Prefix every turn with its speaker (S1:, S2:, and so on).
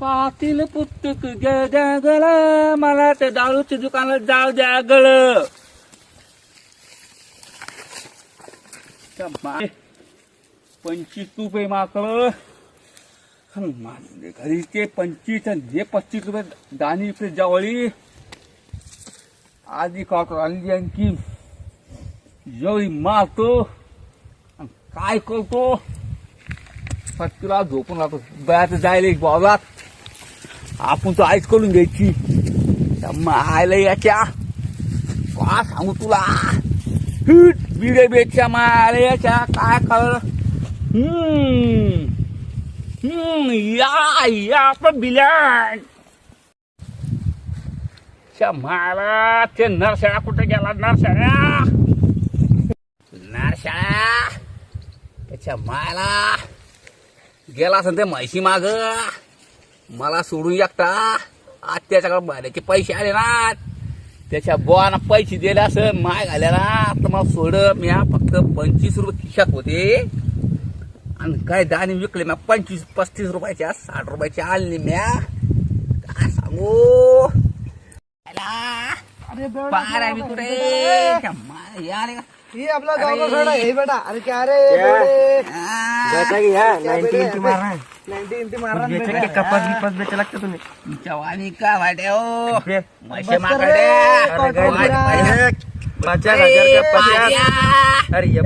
S1: पाटील पुस्तक द्या गळ, मला त्या दारूच्या दुकानात जाऊ द्या गळ. 25 रुपये माकड माझे घरी ते 25 आणि हे 25 रुपये दाणी इकडे जवळी आधी काढतो आणली आणखी जवळी मारतो आणि काय करतो तुला झोपून राहतो बयात जायला एक बावलात आपण तो आईच करून घ्यायची आयला याच्या का सांगू तुला बिडे बेच्या मायला याच्या काय कर या आपलं बिलान माला ते नरशाळा कुठे गेला नरशाळा नरशाळा त्याच्या मायला गेला असं ते म्हैशी माग मला सोडून एकटा आज त्याच्याकडे भाड्याचे पैसे आले ना त्याच्या बोवाना पैसे दिले असं माय घाल्या ना तर मला सोड मी फक्त 25 रुपये खिशात होते आणि काय दाणे विकले म्या 25-35 रुपयाच्या 60 रुपयाचे आणले म्या काय सांगू पारा मी कुठे यार
S2: ये आपला गाव का खड़ा है बेटा. अरे क्या रे
S3: बेटा की ह्या 90 मारना
S2: 90 मारना
S3: बेचे के कपास बेचे लागते तुम्ही
S1: जवानी का वाटे हो म्हशे
S2: बस कर
S1: माकडे
S2: रे,
S1: अरे
S2: कॉटन
S1: काय
S2: गिरा.
S3: 50,000 का 50. अरे ये